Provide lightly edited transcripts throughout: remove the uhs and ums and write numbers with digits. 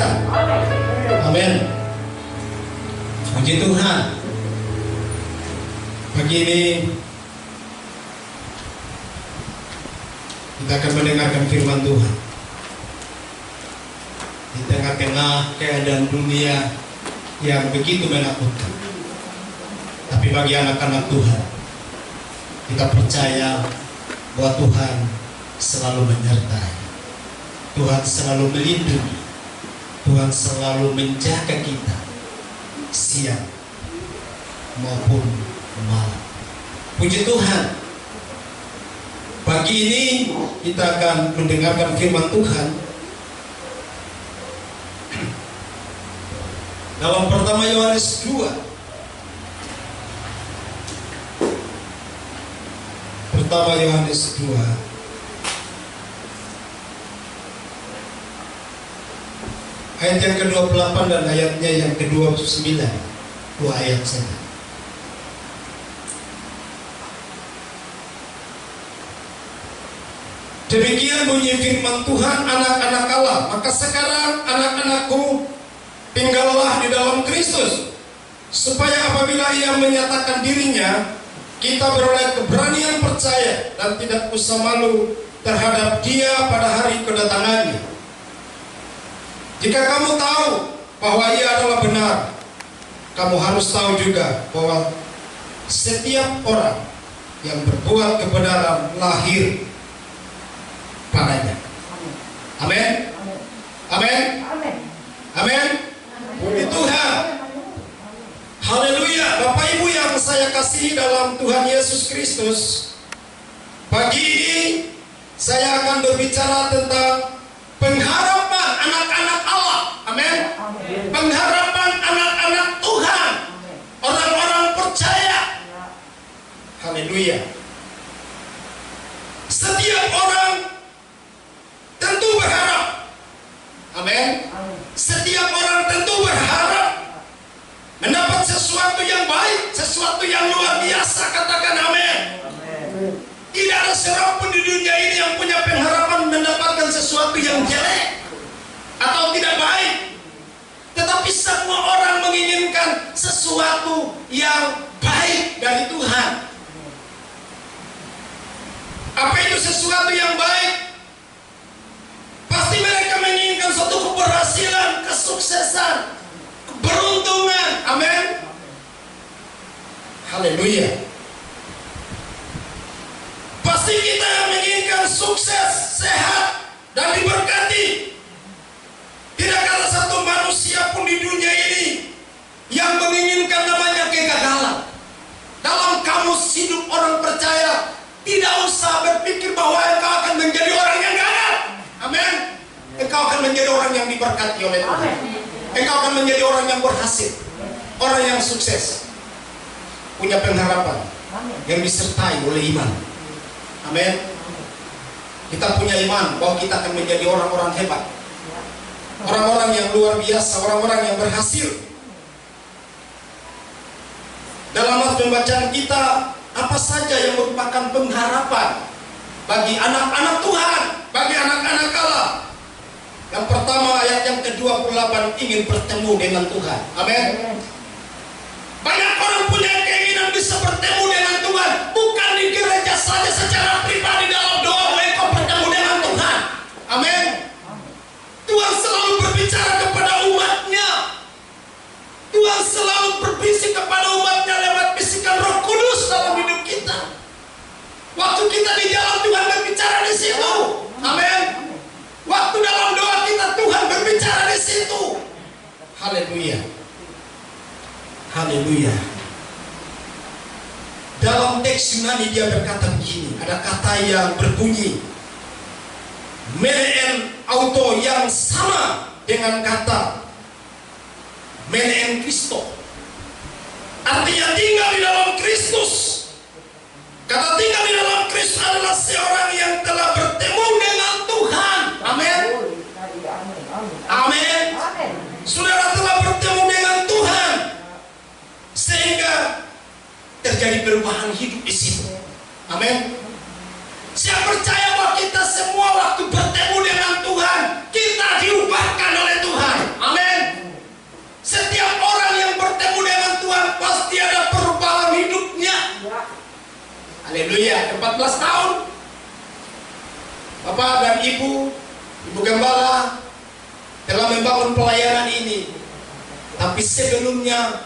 kita. Amin. Puji Tuhan. Pagi ini kita akan mendengarkan firman Tuhan. Di tengah-tengah keadaan dunia yang begitu menakutkan, tapi bagi anak-anak Tuhan, kita percaya bahwa Tuhan selalu menyertai, Tuhan selalu melindungi, Tuhan selalu menjaga kita siang maupun malam. Puji Tuhan. Pagi ini kita akan mendengarkan firman Tuhan dalam pertama Yohanes 2. Pertama Yohanes 2 ayat yang ke-28 dan ayatnya yang ke-29. 2 ayat saja. Demikian bunyi firman Tuhan, anak-anak Allah. Maka sekarang anak-anakku, tinggallah di dalam Kristus, supaya apabila Ia menyatakan dirinya, kita beroleh keberanian percaya dan tidak usah malu terhadap Dia pada hari kedatangannya. Jika kamu tahu bahwa Ia adalah benar, kamu harus tahu juga bahwa setiap orang yang berbuat kebenaran lahir padanya. Amin. Amin. Amin. Puji Tuhan. Haleluya. Bapak Ibu yang saya kasihi dalam Tuhan Yesus Kristus, pagi ini saya akan berbicara tentang pengharapan anak-anak Allah. Amin. Pengharapan anak-anak Tuhan, orang-orang percaya. Haleluya. Setiap orang tentu berharap. Amin. Setiap orang tentu berharap mendapat sesuatu yang baik, sesuatu yang luar biasa. Katakan amin. Tidak ada seorang pun di dunia ini yang punya pengharapan mendapatkan sesuatu yang jelek atau tidak baik. Tetapi semua orang menginginkan sesuatu yang baik dari Tuhan. Apa itu sesuatu yang baik? Pasti mereka menginginkan suatu keberhasilan, kesuksesan, keberuntungan. Amin. Haleluya. Pasti kita menginginkan sukses, sehat, dan diberkati. Tidak ada satu manusia pun di dunia ini yang menginginkan namanya kegagalan. Dalam kamus hidup orang percaya, tidak usah berpikir bahwa engkau akan menjadi orang yang gagal. Amin. Engkau akan menjadi orang yang diberkati oleh Tuhan. Engkau akan menjadi orang yang berhasil, orang yang sukses, punya pengharapan yang disertai oleh iman. Amin. Kita punya iman bahwa kita akan menjadi orang-orang hebat, orang-orang yang luar biasa, orang-orang yang berhasil. Dalam pembacaan kita, apa saja yang merupakan pengharapan bagi anak-anak Tuhan, bagi anak-anak Allah? Yang pertama, ayat yang ke-28, ingin bertemu dengan Tuhan. Amin. Banyak orang punya keinginan bisa bertemu dengan Tuhan, bukan di gereja saja, secara pribadi dalam doa mereka bertemu dengan Tuhan. Amin. Tuhan selalu berbicara kepada umatnya. Tuhan selalu berbisik kepada umatnya lewat bisikan Roh Kudus dalam hidup kita. Waktu kita di jalan, Tuhan berbicara di situ. Amin. Waktu dalam doa kita, Tuhan berbicara di situ. Haleluya. Haleluya. Dalam teks Yunani dia berkata begini, ada kata yang berbunyi menen auto yang sama dengan kata menen Kristo. Artinya tinggal di dalam Kristus. Kata tinggal di dalam Kristus adalah seorang yang telah bertemu dengan Tuhan. Amin. Amin. Saudara telah bertemu dengan Tuhan, sehingga terjadi perubahan hidup di situ. Amin. Saya percaya bahwa kita semua waktu bertemu dengan Tuhan, kita diubahkan oleh Tuhan. 14 tahun Bapak dan Ibu Gembala telah membangun pelayanan ini. Tapi sebelumnya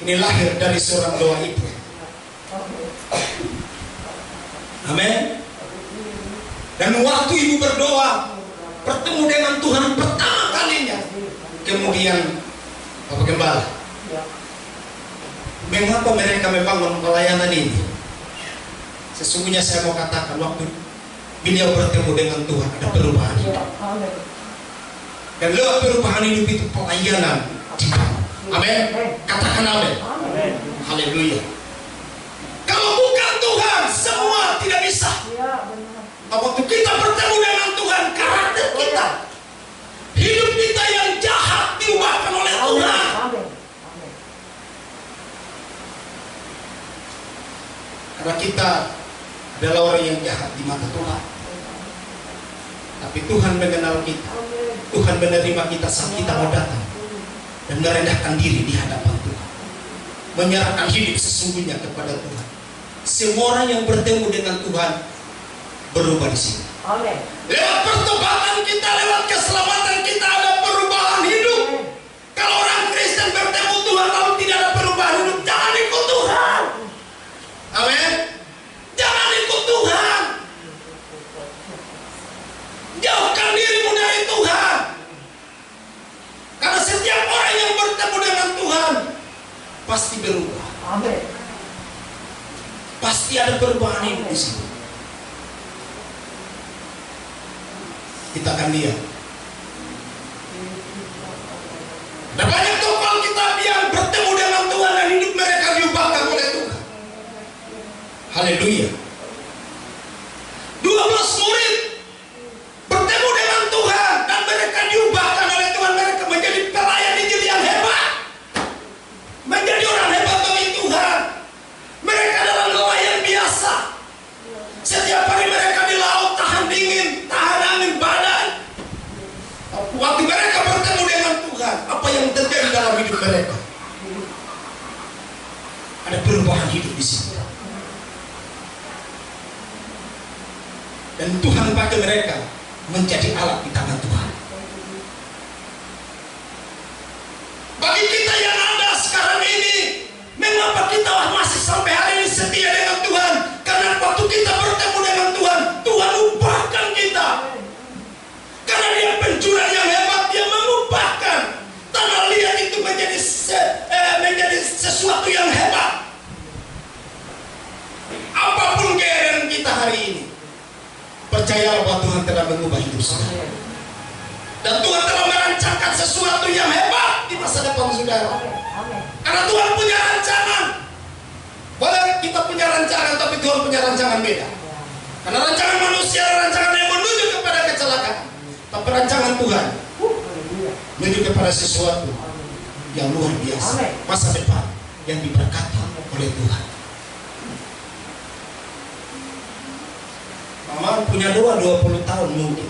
ini lahir dari seorang doa ibu. Amin. Dan waktu ibu berdoa, bertemu dengan Tuhan pertama kalinya, kemudian Bapak Gembala, mengapa mereka membangun pelayanan ini? Sesungguhnya saya mau katakan, waktu beliau bertemu dengan Tuhan ada perubahan hidup. Dan lewat perubahan hidup itu pelayanan dibangun. Amin. Katakan amin. Haleluya. Kalau bukan Tuhan, semua tidak bisa. Waktu kita bertemu dengan Tuhan, karakter kita, hidup kita yang jahat diubahkan oleh Tuhan. Karena kita adalah orang yang jahat di mata Tuhan. Tapi Tuhan mengenal kita. Tuhan menerima kita saat kita mau datang dan merendahkan diri di hadapan Tuhan, menyerahkan hidup sesungguhnya kepada Tuhan. Semua orang yang bertemu dengan Tuhan berubah di sini. Amin. Lewat pertobatan kita, lewat keselamatan kita ada perubahan hidup. Kalau orang Kristen bertemu Tuhan lalu tidak ada perubahan hidup, jangan ikut Tuhan. Amin. Jangan ikut Tuhan. Jauhkan dirimu dari Tuhan. Karena setiap orang yang bertemu dengan Tuhan pasti berubah. Amin. Pasti ada perubahan hidup di sini. Kita akan lihat. Ada banyak tokoh Alkitab yang bertemu dengan Tuhan dan hidup mereka diubahkan oleh Tuhan. Haleluya. 12 murid bertemu dengan Tuhan dan mereka diubahkan oleh Tuhan. Mereka menjadi pelayan Injil yang hebat, menjadi orang hebat bagi Tuhan. Mereka adalah nelayan biasa. Setiap hari mereka di laut, tahan dingin, tahan angin, badai. Waktu mereka bertemu dengan Tuhan, apa yang terjadi dalam hidup mereka? Ada perubahan hidup di sini. Dan Tuhan pakai mereka menjadi alat di tangan Tuhan. Bagi kita yang ada sekarang ini, mengapa kita masih sampai hari ini setia dengan Tuhan? Karena waktu kita bertemu dengan Tuhan, Tuhan ubahkan kita. Karena Dia pencurah yang hebat, Dia mengubahkan tanah liat itu menjadi sesuatu yang hebat. Apapun keadaan kita hari ini, percayalah bahwa Tuhan telah mengubah hidup saudara. Dan Tuhan telah merancangkan sesuatu yang hebat di masa depan saudara. Karena Tuhan punya rancangan. Boleh kita punya rancangan, tapi Tuhan punya rancangan beda. Karena rancangan manusia adalah rancangan yang menuju kepada kecelakaan. Tapi rancangan Tuhan menuju kepada sesuatu yang luar biasa. Masa depan yang diberkati oleh Tuhan. Mama punya doa 20 tahun mungkin.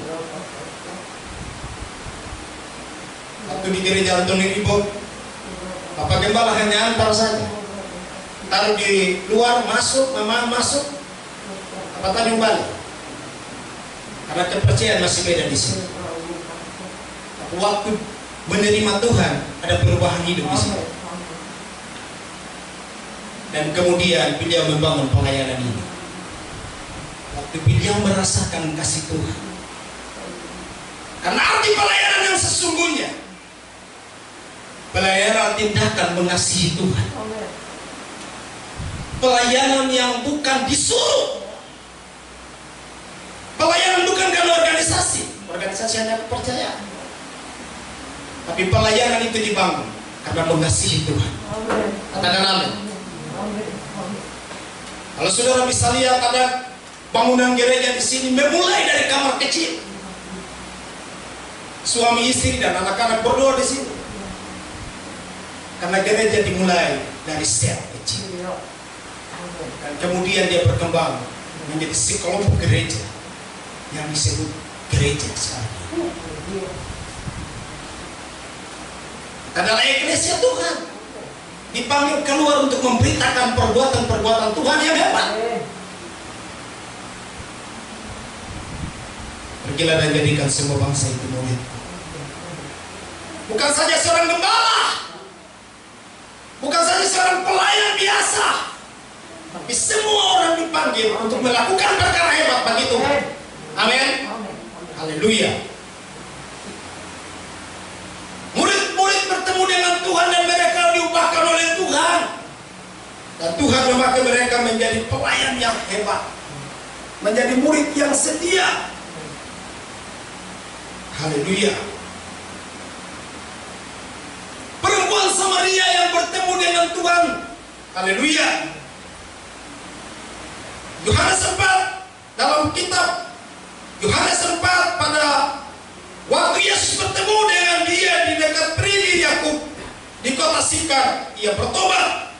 Waktu di gereja Antoni Ribot, Bapak Gembala hanya antar saja. Taruh di luar, masuk, mama masuk, apa tadi balik. Karena kepercayaan masih beda di sini. Waktu menerima Tuhan, ada perubahan hidup di sini. Dan kemudian beliau membangun pelayanan ini. Waktu beliau merasakan kasih Tuhan. Karena arti pelayanan yang sesungguhnya, pelayanan tindakan mengasihi Tuhan. Pelayanan yang bukan disuruh. Pelayanan bukan karena organisasi. Organisasi hanya kepercayaan. Tapi pelayanan itu dibangun karena mengasihi Tuhan. Katakan amin. Kalau saudara bisa lihat ada bangunan gereja di sini, memulai dari kamar kecil. Suami istri dan anak-anak berdoa di sini. Karena gereja dimulai dari sel kecil. Dan kemudian dia berkembang menjadi sekelompok gereja yang disebut gereja sekarang. Adalah eklesia Tuhan. Dipanggil keluar untuk memberitakan perbuatan-perbuatan Tuhan yang hebat. Pergilah dan jadikan semua bangsa itu murid. Bukan saja seorang gembala, bukan saja seorang pelayan biasa, tapi semua orang dipanggil untuk melakukan perkara hebat bagi Tuhan. Amin. Haleluya. Murid-murid bertemu dengan Tuhan dan mereka diubahkan oleh Tuhan. Dan Tuhan memakai mereka menjadi pelayan yang hebat, menjadi murid yang setia. Haleluya. Perempuan Samaria yang bertemu dengan Tuhan. Haleluya. Yohanes 4 dalam kitab Yohanes 4 pada waktu Yesus bertemu dengan dia di dekat Perigi Yakub di kota Sikar, ia bertobat.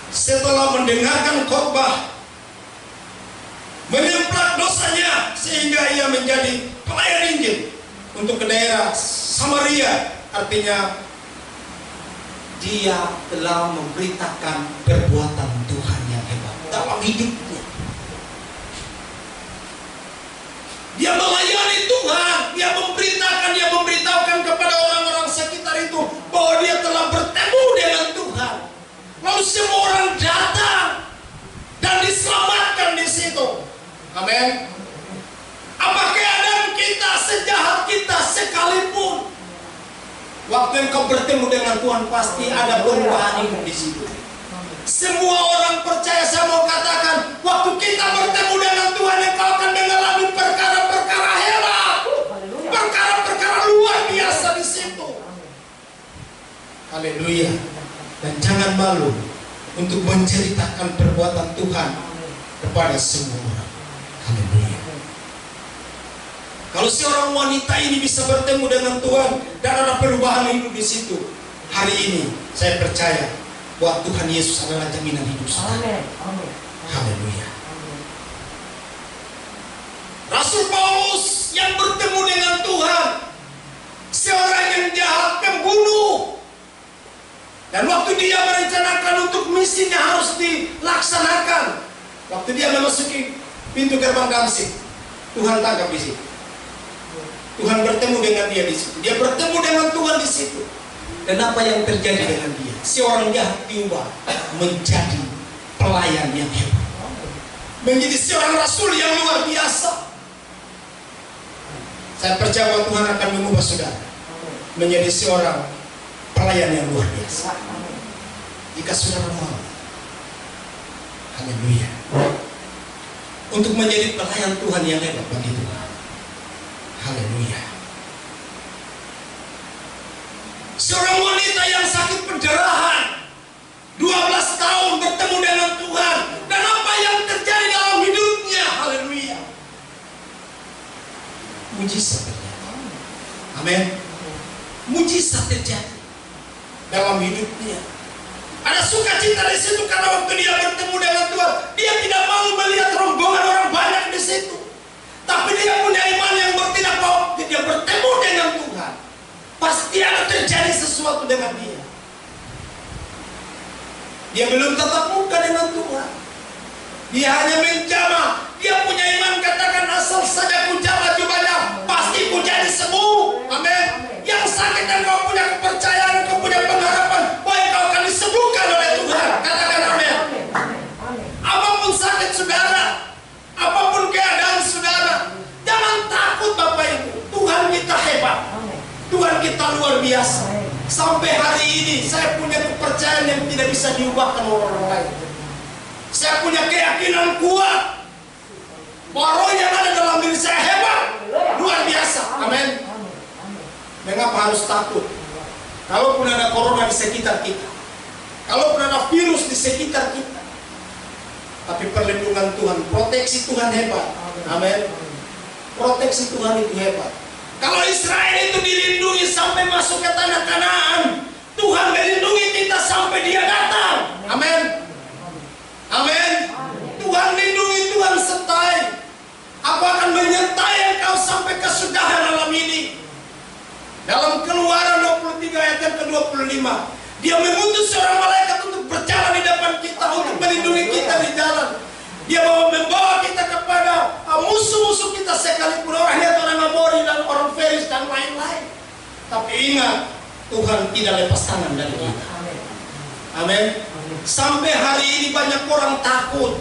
Setelah mendengarkan khotbah, menyemplak dosanya sehingga ia menjadi pelayan Injil untuk ke daerah Samaria. Artinya dia telah memberitakan perbuatan Tuhan yang hebat dalam hidupnya. Dia melayani Tuhan, dia memberitahukan kepada orang-orang sekitar itu bahwa dia telah bertemu dengan Tuhan. Lalu semua orang datang dan diselamatkan di situ. Amin. Apa keadaan kita, sejahat kita sekalipun, waktu engkau bertemu dengan Tuhan pasti ada perubahan hidup di situ. Semua orang percaya, saya mau katakan, waktu kita bertemu dengan Tuhan, engkau akan mengalami perkara-perkara hebat, perkara-perkara luar biasa di situ. Haleluya. Dan jangan malu untuk menceritakan perbuatan Tuhan kepada semua orang. Haleluya. Kalau seorang wanita ini bisa bertemu dengan Tuhan dan ada perubahan hidup di situ, hari ini saya percaya bahwa Tuhan Yesus adalah jaminan hidup saudara. Haleluya. Rasul Paulus yang bertemu dengan Tuhan, seorang yang jahat, pembunuh, dan waktu dia merencanakan untuk misinya harus dilaksanakan, waktu dia memasuki pintu gerbang Damsyik, Tuhan tangkap di situ. Tuhan bertemu dengan dia di situ. Dia bertemu dengan Tuhan di situ. Dan apa yang terjadi dengan dia? Si orang jahat diubah menjadi pelayan yang hebat, menjadi seorang rasul yang luar biasa. Saya percaya bahwa Tuhan akan mengubah saudara menjadi seorang pelayan yang luar biasa jika saudara mau. Haleluya. Untuk menjadi pelayan Tuhan yang hebat bagi Tuhan. Haleluya. Seorang wanita yang sakit pendarahan 12 tahun bertemu dengan Tuhan, dan apa yang terjadi dalam hidupnya? Haleluya. Mujizat terjadi. Amin. Mujizat terjadi dalam hidupnya. Ada sukacita di situ karena waktu dia bertemu dengan Tuhan, dia tidak mau melihat rombongan orang banyak di situ. Tapi dia punya iman yang bertindak bahwa dia bertemu dengan Tuhan, pasti ada terjadi sesuatu dengan dia. Dia belum tatap muka dengan Tuhan, dia hanya menjamah. Dia punya iman, katakan asal saja ku jamah jubahnya, pasti ku jadi sembuh. Amin. Yang sakit dan kau punya kepercayaan, kau punya pengharapan bahwa kau akan disembuhkan oleh Tuhan. Katakan amin. Apapun sakit saudara, apapun keadaan saudara, jangan takut Bapak Ibu. Tuhan kita hebat, Tuhan kita luar biasa. Sampai hari ini saya punya kepercayaan yang tidak bisa diubahkan oleh orang lain. Saya punya keyakinan kuat bahwa roh yang ada dalam diri saya hebat, luar biasa. Amin. Mengapa harus takut? Kalaupun ada corona di sekitar kita, kalaupun ada virus di sekitar kita, tapi perlindungan Tuhan, proteksi Tuhan hebat. Amin. Proteksi Tuhan itu hebat. Kalau Israel itu dilindungi sampai masuk ke tanah Kanaan, Tuhan melindungi kita sampai dia datang. Amin. Amin. Tuhan lindungi, Tuhan sertai. Aku akan menyertai engkau sampai kesudahan alam ini. Dalam Keluaran 23 ayat yang ke-25, dia mengutus seorang malaikat untuk berjalan di depan kita, untuk melindungi kita di jalan. Dia mau membawa kita kepada musuh musuh-musuh kita sekalipun, orang lihat orang Amori dan orang Feris dan lain-lain. Tapi ingat, Tuhan tidak lepas tangan dari kita. Amin. Sampai hari ini banyak orang takut.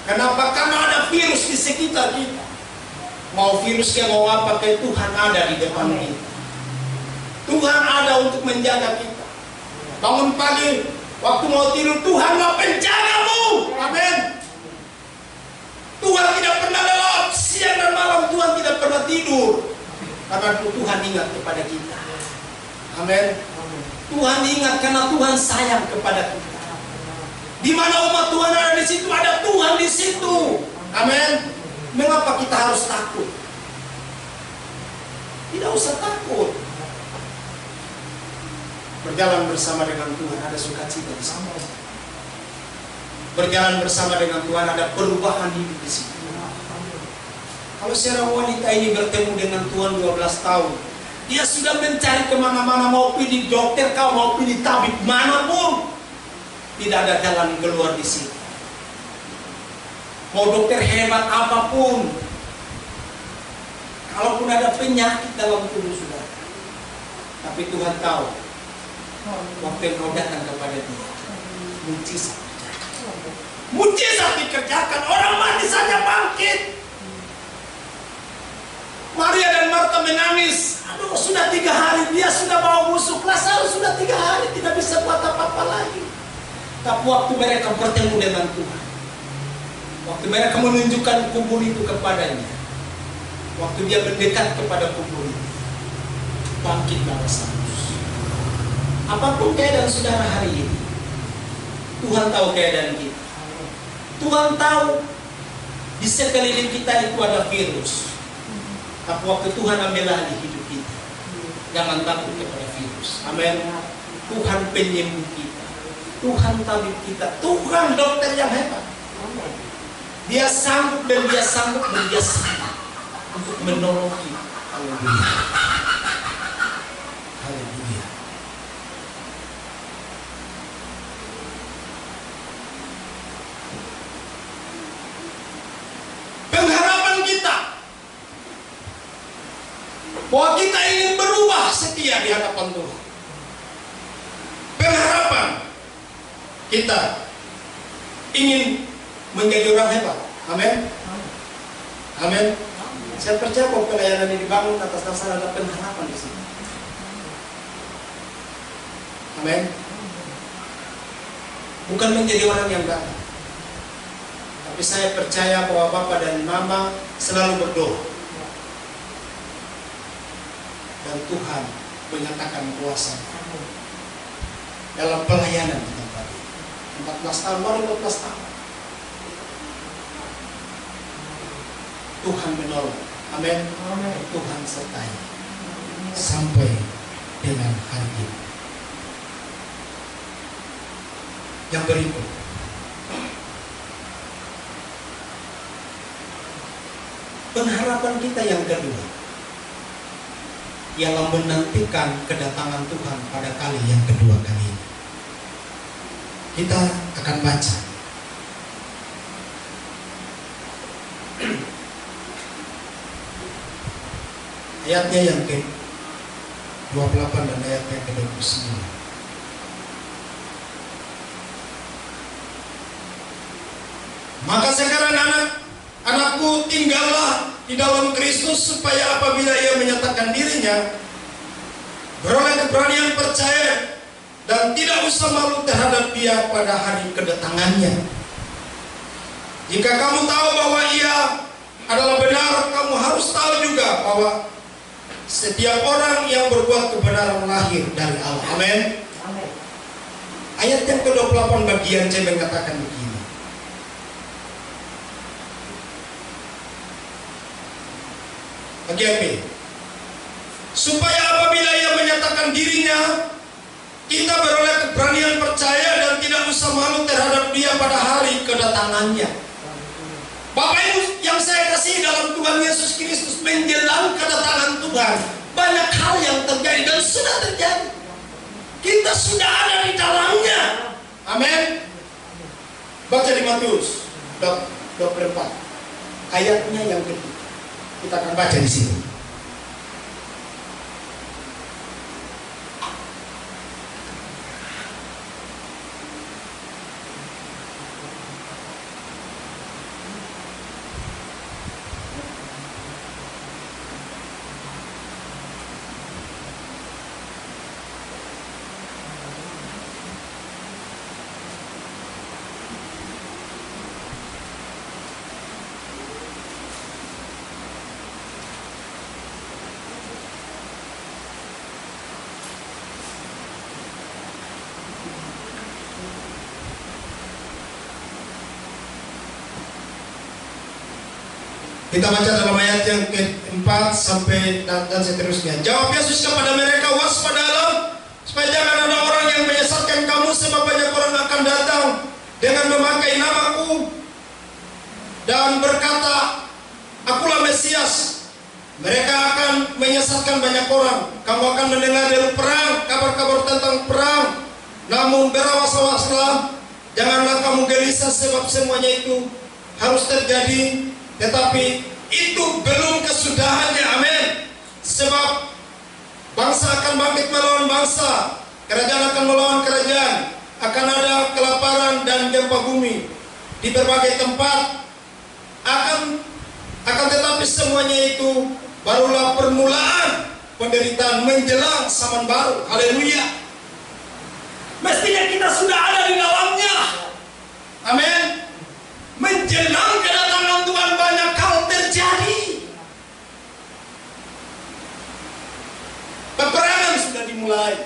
Kenapa? Karena ada virus di sekitar kita. Mau virusnya mau apa, kayak Tuhan ada di depan kita. Tuhan ada untuk menjaga kita. Bangun pagi, waktu mau tidur, Tuhan mau penjagamu. Amin. Tuhan tidak pernah lelap, siang dan malam Tuhan tidak pernah tidur. Karena Tuhan ingat kepada kita. Amin. Tuhan ingat karena Tuhan sayang kepada kita. Di mana umat Tuhan ada di situ, ada Tuhan di situ. Amin. Mengapa kita harus takut? Tidak usah takut. Berjalan bersama dengan Tuhan ada sukacita di sana. Berjalan bersama dengan Tuhan ada perubahan hidup di situ. Kalau seorang wanita ini bertemu dengan Tuhan 12 tahun, dia sudah mencari kemana-mana, mau pilih dokter kau, mau pilih tabib manapun, tidak ada jalan keluar di situ. Mau dokter hebat apapun, kalaupun ada penyakit dalam tubuh sudah, tapi Tuhan tahu waktu yang kau datang kepada Dia, mujizat dikerjakan, orang mati saja bangkit. Maria dan Marta menangis. Aduh, sudah 3 hari dia sudah bawa busuk. Lazarus sudah 3 hari tidak bisa buat apa-apa lagi. Tapi waktu mereka bertemu dengan Tuhan, waktu mereka menunjukkan kubur itu kepadanya, waktu dia mendekat kepada kubur itu, bangkitlah Lazarus. Apapun keadaan saudara hari ini, Tuhan tahu keadaan kita. Tuhan tahu di sekeliling kita itu ada virus. Tapi waktu Tuhan ambil alih hidup kita, jangan takut kepada virus. Amin. Tuhan penyembuh kita, Tuhan tabib kita, Tuhan dokter yang hebat. Dia sanggup dan dia sanggup dan dia sanggup untuk menolong kita. Haleluya. Haleluya. Pengharapan kita bahwa kita ingin berubah setia di hadapan Tuhan. Pengharapan kita ingin menjadi orang hebat. Amin. Amin. Saya percaya bahwa pelayanan ini dibangun atas dasar ada pengharapan di sini. Amin. Bukan menjadi orang yang gagal. Tapi saya percaya bahwa Bapa dan Mama selalu berdoa. Dan Tuhan menyatakan kuasa dalam pelayanan kita tadi. 14 tahun, baru 14 tahun. Tuhan menolong. Amin. Tuhan sertai sampai dengan hari ini. Yang berikut, pengharapan kita yang kedua ialah menantikan kedatangan Tuhan pada kali yang kedua kali ini. Kita akan baca ayatnya yang ke-28 dan ayatnya ke-29. Maka sekarang anakku, tinggallah di dalam Kristus, supaya apabila ia menyatakan dirinya, beroleh keberanian percaya dan tidak usah malu terhadap Dia pada hari kedatangannya. Jika kamu tahu bahwa Ia adalah benar, kamu harus tahu juga bahwa setiap orang yang berbuat kebenaran lahir dari Allah. Amin. Ayat yang ke-28 bagian C mengatakan begini. Bagian B, supaya apabila ia menyatakan dirinya, kita beroleh keberanian percaya dan tidak usah malu terhadap Dia pada hari kedatangannya. Bapak Ibu yang saya kasih dalam Tuhan Yesus Kristus, menjelang kedatangan Tuhan, banyak hal yang terjadi dan sudah terjadi. Kita sudah ada di dalamnya. Amin. Baca di Matius 24. ayatnya yang kedua. Kita akan baca di sini. Kita baca dalam ayat yang keempat sampai dan seterusnya. Jawab Yesus kepada mereka, waspadalah supaya jangan ada orang yang menyesatkan kamu, sebab banyak orang akan datang dengan memakai namaku dan berkata, akulah Mesias. Mereka akan menyesatkan banyak orang. Kamu akan mendengar dari perang, kabar-kabar tentang perang. Namun berawas-awaslah, janganlah kamu gelisah, sebab semuanya itu harus terjadi, tetapi itu belum kesudahannya. Amin. Sebab bangsa akan bangkit melawan bangsa, kerajaan akan melawan kerajaan, akan ada kelaparan dan gempa bumi di berbagai tempat. Akan tetapi semuanya itu barulah permulaan penderitaan menjelang zaman baru. Haleluya. Mestinya kita sudah ada di dalamnya. Amin. Menjelang kedatangan Tuhan banyak hal terjadi. Peperangan sudah dimulai.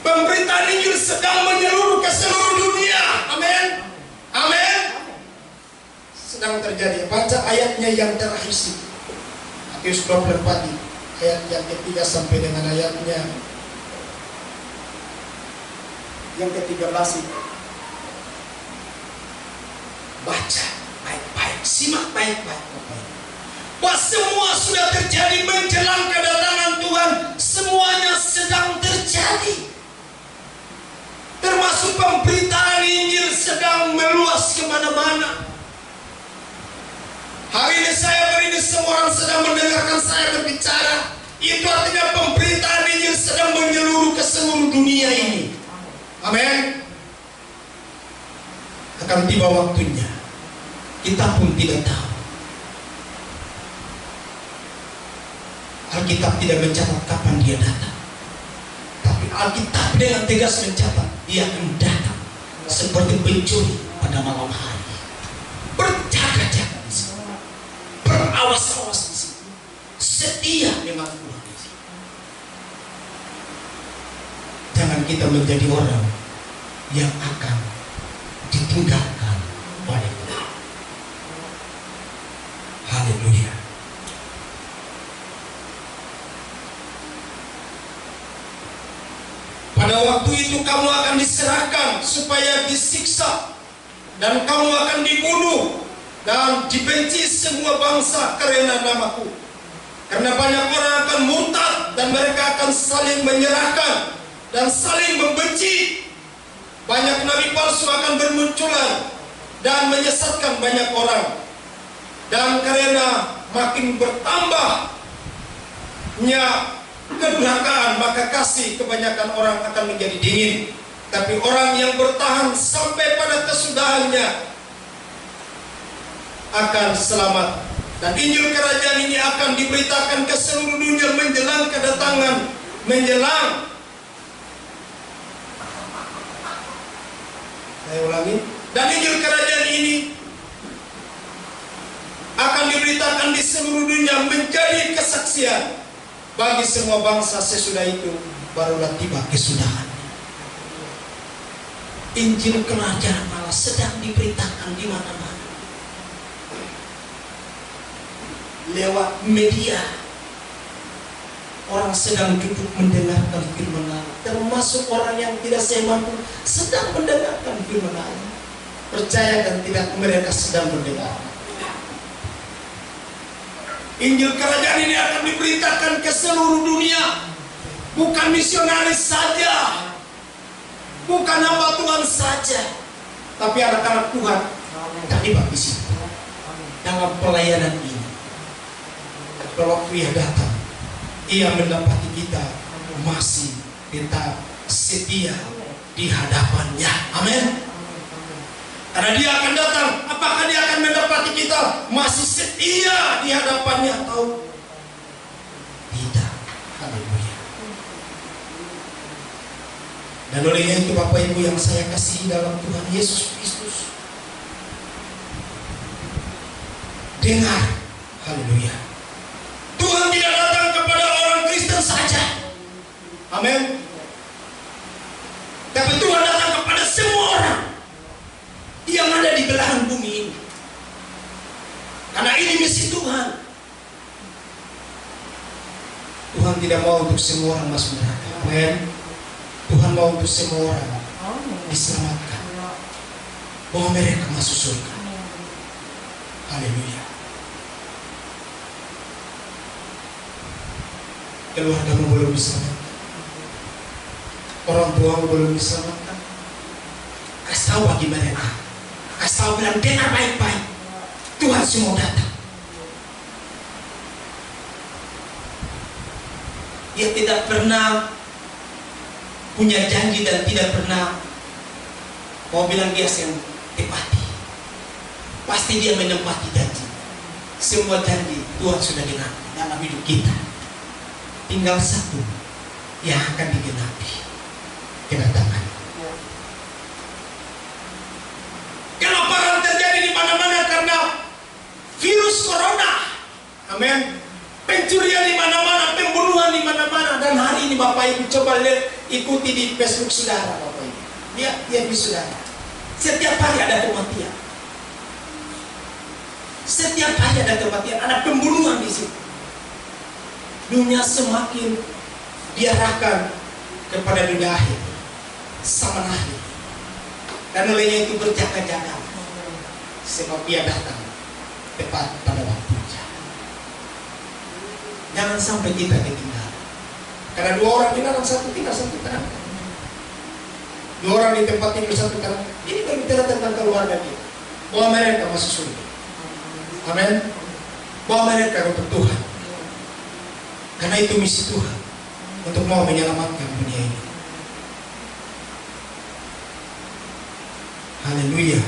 Pemberitaan Injil sedang menyeluruh ke seluruh dunia. Amin. Amin. Sedang terjadi. Baca ayatnya yang terakhir sih. Matius 24 ayat yang ketiga sampai dengan ayatnya yang ke-13 itu. Baca baik-baik, simak baik-baik. Bahwa semua sudah terjadi menjelang kedatangan Tuhan. Semuanya sedang terjadi. Termasuk pemberitaan Injil sedang meluas kemana-mana. Hari ini saya berdiri, semua orang sedang mendengarkan saya berbicara. Itu artinya pemberitaan Injil sedang menyeluruh ke seluruh dunia ini. Amin. Akan tiba waktunya, kita pun tidak tahu. Alkitab tidak mencatat kapan dia datang, tapi Alkitab dengan tegas mencatat dia akan datang seperti pencuri pada malam hari. Berjaga-jaga di sini, berawas-awas di sini, setia dengan Tuhan di sini. Jangan kita menjadi orang yang akan ditinggalkan oleh Tuhan. Haleluya. Pada waktu itu kamu akan diserahkan supaya disiksa, dan kamu akan dibunuh dan dibenci semua bangsa karena namaku. Karena banyak orang akan murtad dan mereka akan saling menyerahkan dan saling membenci. Banyak nabi palsu akan bermunculan dan menyesatkan banyak orang. Dan karena makin bertambahnya kedurhakaan, maka kasih kebanyakan orang akan menjadi dingin. Tapi orang yang bertahan sampai pada kesudahannya akan selamat. Dan Injil kerajaan ini akan diberitakan ke seluruh dunia menjelang kedatangan, saya ulangi. Dan Injil kerajaan ini akan diberitakan di seluruh dunia menjadi kesaksian bagi semua bangsa. Sesudah itu barulah tiba kesudahan. Injil kerajaan Allah sedang diberitakan di mana-mana. Lewat media, orang sedang duduk mendengarkan firman Allah. Termasuk orang yang tidak semampu sedang mendengarkan firman Allah. Percaya dan tidak, mereka sedang mendengarkan. Injil kerajaan ini akan diberitakan ke seluruh dunia. Bukan misionaris saja, bukan hamba Tuhan saja, tapi anak-anak Tuhan terlibat di situ. dalam pelayanan ini. Kalau waktu ia datang, ia mendapati kita masih tetap setia di hadapannya. Amin. Karena dia akan datang, apakah dia akan mendapati kita masih setia di hadapannya atau tidak? Haleluya. Dan olehnya itu Bapak Ibu yang saya kasihi dalam Tuhan Yesus Kristus, dengar, haleluya, Tuhan tidak datang kepada orang Kristen saja, amin, tapi Tuhan datang kepada semua orang yang ada di belahan bumi ini. Karena ini misi Tuhan. Tuhan tidak mau untuk semua orang masuk neraka, amin. Tuhan mau untuk semua orang diselamatkan, bahwa mereka masuk surga. Haleluya. Keluargamu belum diselamatkan, orang tuamu belum diselamatkan, kasih tahu bagi mereka, kasih tahu, bilang dengar baik-baik, Tuhan semua datang. Dia tidak pernah punya janji dan tidak pernah mau bilang dia yang tepati. Pasti dia menempati janji. Semua janji Tuhan sudah genapi dalam hidup kita. Tinggal satu yang akan digenapi, kedatangan. Kelaparan terjadi di mana-mana karena virus corona. Amin. Pencurian di mana-mana, pembunuhan di mana-mana. Dan hari ini Bapak Ibu coba lihat, ikuti di Facebook saudara Bapak Ibu. Lihat di saudara. Setiap hari ada kematian. Setiap hari ada kematian, ada pembunuhan di situ. Dunia semakin diarahkan kepada dunia akhir, zaman akhir. Dan olehnya itu berjaga-jaga, sebab dia datang tepat pada waktunya. Jangan sampai kita ketinggalan. Karena dua orang di dalam satu tinggal satu terang. Dua orang di tempat tidur satu terang. Ini berbicara tentang keluarga kita, bahwa mereka masuk surga. Amin. Bahwa mereka untuk Tuhan. Karena itu misi Tuhan, untuk mau menyelamatkan dunia ini. Haleluya.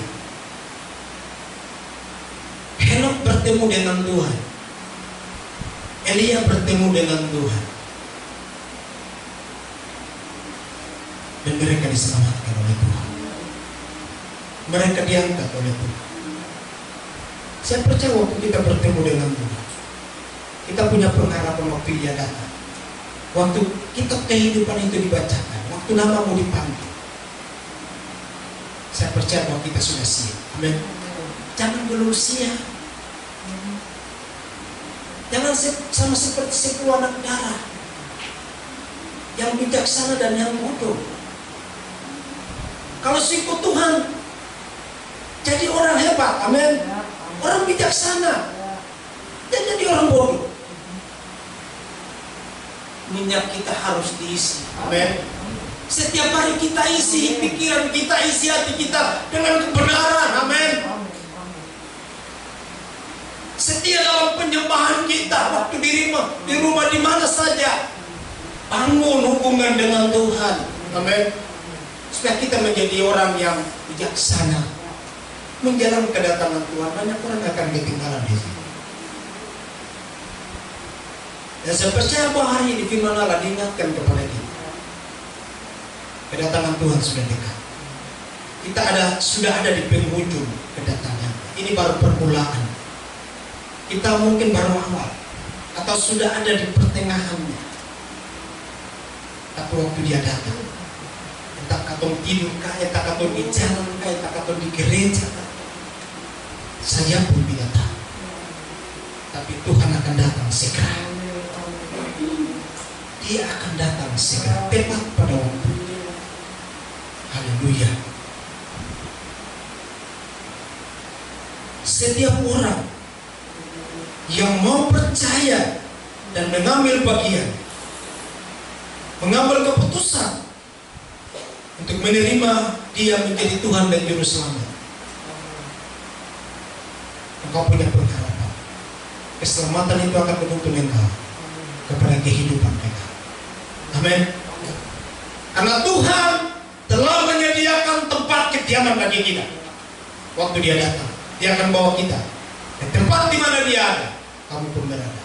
Henok bertemu dengan Tuhan, Elia bertemu dengan Tuhan, dan mereka diselamatkan oleh Tuhan. Mereka diangkat oleh Tuhan. Saya percaya waktu kita bertemu dengan Tuhan, kita punya pengharapan waktu dia datang. Waktu kita kehidupan itu dibacakan, waktu namamu dipanggil, saya percaya bahwa kita sudah siap. Amin. Jangan belum siap. Jangan sama seperti 10 anak darah yang bijaksana dan yang bodoh. Kalau sikut Tuhan, jadi orang hebat, amin. Orang bijaksana, dan jadi orang bodoh. Minyak kita harus diisi, amin. Setiap hari kita isi pikiran kita, isi hati kita dengan kebenaran, amin. Setia dalam penyembahan kita, waktu di rumah di mana saja, bangun hubungan dengan Tuhan, amin. Supaya kita menjadi orang yang bijaksana, menjalankan kedatangan Tuhan. Banyak orang akan ketinggalan di sini. Dan saya percaya bahwa hari ini firman Allah diingatkan kepada kita, kedatangan Tuhan sudah dekat. Kita sudah ada di penghujung kedatangan. Ini baru permulaan. Kita mungkin baru awal, atau sudah ada di pertengahannya. Tapi waktu dia datang, entah katong tidur kah, entah katong di jalan kah, entah katong di gereja kah, saya pun tidak tahu. Tapi Tuhan akan datang segera. Dia akan datang segera, tepat pada waktunya. Haleluya. Setiap orang yang mau percaya dan mengambil bagian, mengambil keputusan untuk menerima dia menjadi Tuhan dan Juru Selamat, engkau punya pengharapan. keselamatan itu akan menuntun engkau kepada kehidupan mereka. Amin. Karena Tuhan telah menyediakan tempat kediaman bagi kita. Waktu Dia datang, Dia akan bawa kita ke tempat di mana Dia ada, kamu pun berada.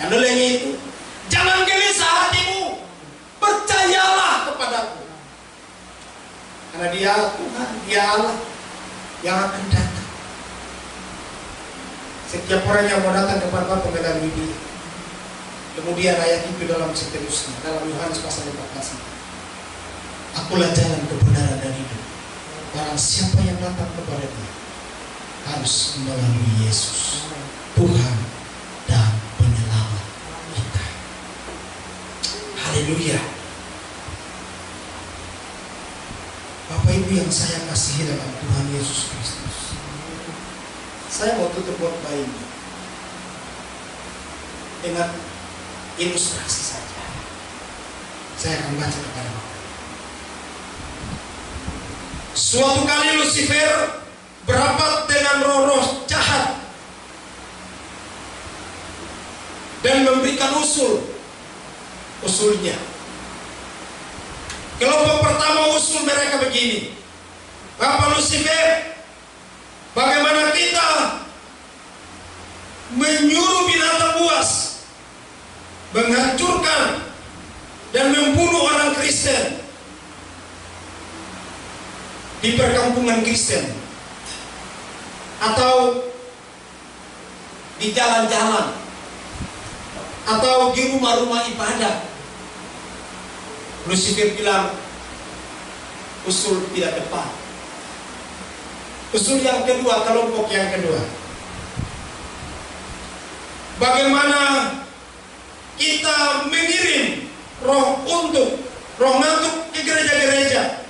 Dan olehnya itu, jangan gelisah hatimu, percayalah kepadaku. Karena Dia Tuhan, Dia Allah yang akan datang. Setiap orang yang mau datang kepada Bapa melalui Dia. Kemudian ayat itu dalam seterusnya, dalam Yohanes pasal 14. Akulah jalan kebenaran dan hidup. Barang siapa yang datang kepada Dia harus melalui Yesus, Tuhan dan Penyelamat kita. Haleluya. Bapak Ibu yang saya kasihi dalam Tuhan Yesus Kristus, saya mau tutup khotbah ini dengan ilustrasi saja. Saya akan baca kepada Bapak. Suatu kali Lucifer berapat dengan roh-roh jahat dan memberikan usulnya. Kelompok pertama usul mereka begini: Bapak Lucifer, bagaimana kita menyuruh binatang buas menghancurkan dan membunuh orang Kristen di perkampungan Kristen atau di jalan-jalan atau di rumah-rumah ibadah. Lucifer bilang usul tidak tepat. Usul yang kedua, kelompok yang kedua, bagaimana kita mengirim roh ngantuk ke gereja-gereja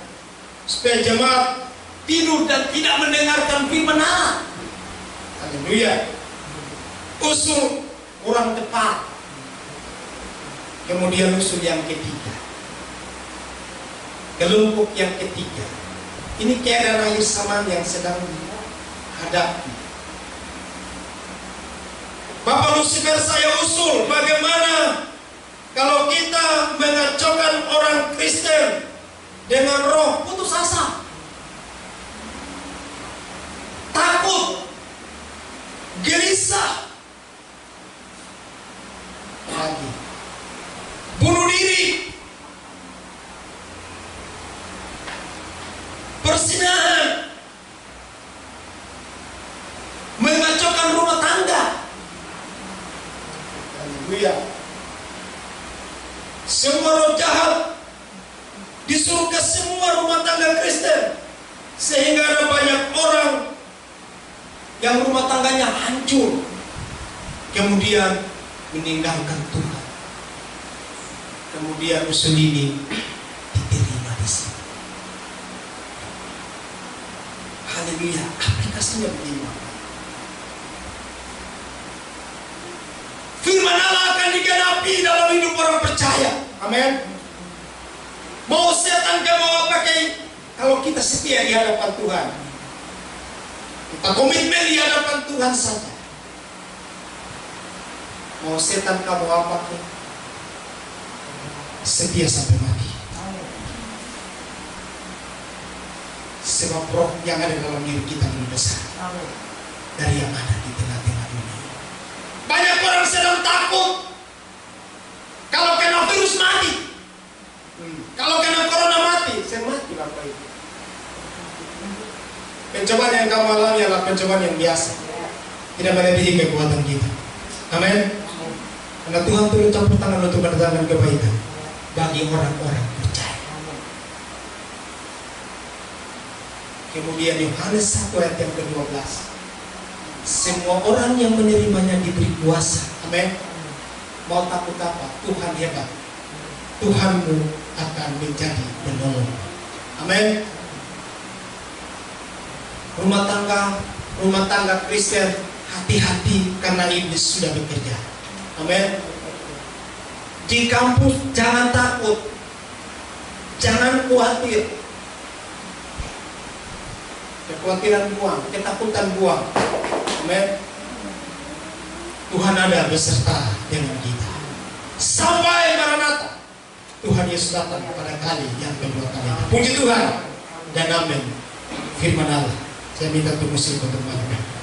supaya jemaat tidur dan tidak mendengarkan firman Allah. Haleluya. Usul kurang tepat. Kemudian usul yang ketiga, kelompok yang ketiga, ini keadaan akhir zaman yang sedang dihadapi. Bapak Lucifer, saya usul bagaimana kalau kita mengacaukan orang Kristen dengan roh putus asa, takut, gelisah, lagi bunuh diri, persinahan, mengacaukan rumah tangga. Haleluya. Semua roh jahat disuruh ke semua rumah tangga Kristen, sehingga ada banyak orang yang rumah tangganya hancur, kemudian meninggalkan Tuhan. Kemudian usul ini diterima di sini. Haleluya. Aplikasinya begini. Firman Allah akan digenapi dalam hidup orang percaya. Amin. Mau setan ke mau pakai, kalau kita setia di hadapan Tuhan, kita komitmen di hadapan Tuhan saja. Mau setan kamu apa pun, setia sampai mati. Sebab roh yang ada dalam diri kita lebih besar dari yang ada di tengah-tengah dunia. Banyak orang sedang takut kalau kena virus mati, kalau kena corona mati. Saya mati Bapak Ibu. Pencobaan yang kamu alami adalah pencobaan yang biasa, tidak melebihi kekuatan kita. Amin. Karena Tuhan turut campur tangan untuk mendatangkan kebaikan bagi orang-orang percaya. Kemudian Yohanes 1 ayat yang ke-12, semua orang yang menerimanya diberi kuasa. Amin. Mau takut apa? Tuhan hebat. Tuhanmu akan menjadi penolong. Amin. Rumah tangga Kristen, hati-hati karena iblis sudah bekerja. Amin. Di kampus jangan takut, jangan khawatir. Kekhawatiran buang, ketakutan buang. Amin. Tuhan ada beserta dengan kita. Sampai Maranatha, Tuhan Yesus datang pada kali yang kedua kali. Puji Tuhan dan amin. Firman Allah. Saya minta tunggu untuk teman-teman.